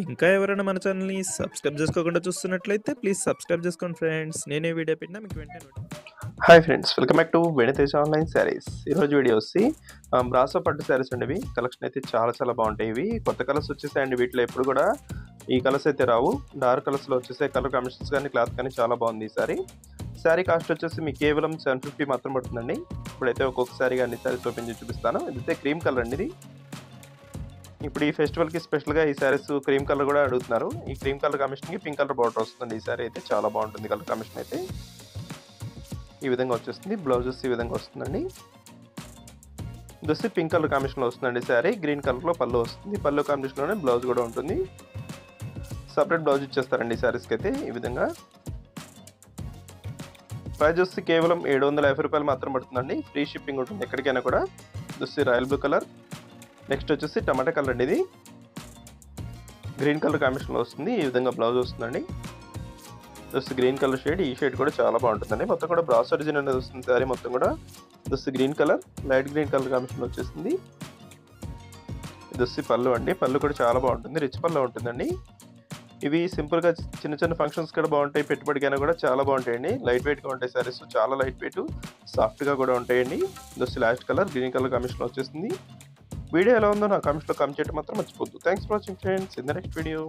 ఇంకా ఎవరైనా మన ఛానల్‌ని సబ్స్క్రైబ్ చేసుకోకుండా చూస్తున్నట్లయితే ప్లీజ్ సబ్స్క్రైబ్ చేసుకోండి ఫ్రెండ్స్. నేనే వీడియో పెట్టినా మీకు వెంటనే hi friends, welcome back to Veniteja online saris. ఈరోజు వీడియో వచ్చి బ్రాసో పట్టు శారీస్ అండి. ఇవి కలెక్షన్ అయితే చాలా బాగుంటాయి. ఇవి కొత్త కలర్స్ వచ్చేసాయండి. వీటిలో ఎప్పుడు కూడా ఈ కలర్స్ అయితే రావు. డార్క్ కలర్స్లో వచ్చేసే కలర్ కాంబినేషన్స్ కానీ క్లాత్ కానీ చాలా బాగుంది. ఈ శారీ కాస్ట్ వచ్చేసి మీకు కేవలం 750 మాత్రం పడుతుందండి. ఇప్పుడైతే ఒక్కొక్క శారీగా అన్ని శారీస్ ఓపెన్ చేసి చూపిస్తాను. ఇదైతే క్రీమ్ కలర్ అండి. ఇది ఇప్పుడు ఈ ఫెస్టివల్కి స్పెషల్గా ఈ శారీస్ క్రీమ్ కలర్ కూడా అడుగుతున్నారు. ఈ క్రీమ్ కలర్ కాంబినేషన్కి పింక్ కలర్ బార్డర్ వస్తుంది. ఈ శారీ అయితే చాలా బాగుంటుంది. కలర్ కాంబినేషన్ అయితే ఈ విధంగా వచ్చేస్తుంది. బ్లౌజెస్ ఈ విధంగా వస్తుందండి. ఇది పింక్ కలర్ కాంబినేషన్లో వస్తుందండి. శారీ గ్రీన్ కలర్లో పళ్ళు వస్తుంది. పళ్ళు కాంబినేషన్లోనే బ్లౌజ్ కూడా ఉంటుంది. సపరేట్ బ్లౌజ్ ఇచ్చేస్తారండి ఈ శారీస్కి అయితే ఈ విధంగా. ప్రైస్ వచ్చి కేవలం 750 రూపాయలు మాత్రం పడుతుందండి. ఫ్రీ షిప్పింగ్ ఉంటుంది ఎక్కడికైనా కూడా. ఇది రాయల్ బ్లూ కలర్. నెక్స్ట్ వచ్చేసి టమాటా కలర్ అండి. ఇది గ్రీన్ కలర్ కాంబినేషన్లో వస్తుంది. ఈ విధంగా బ్లౌజ్ వస్తుందండి. గ్రీన్ కలర్ షేడ్, ఈ షేడ్ కూడా చాలా బాగుంటుందండి. మొత్తం కూడా బ్రాసో డిజైన్ అనేది వస్తుంది. శారీ మొత్తం కూడా green colour, light green colour combination వచ్చేసింది. ఇది పళ్ళు అండి. పళ్ళు కూడా చాలా బాగుంటుంది. రిచ్ పళ్ళు ఉంటుందండి. ఇవి సింపుల్గా చిన్న ఫంక్షన్స్ కూడా బాగుంటాయి. పెట్టుబడికైనా కూడా చాలా బాగుంటాయండి. లైట్ వెయిట్గా ఉంటాయి శారీస్. చాలా లైట్ వెయిట్, సాఫ్ట్గా కూడా ఉంటాయండి. Last colour green colour combination వచ్చేసింది. వీడియో ఎలా ఉందో నా కామెంట్స్లో కామెంట్ చేయడం మాత్రం మర్చిపోద్దు. Thanks for watching friends. In the next video.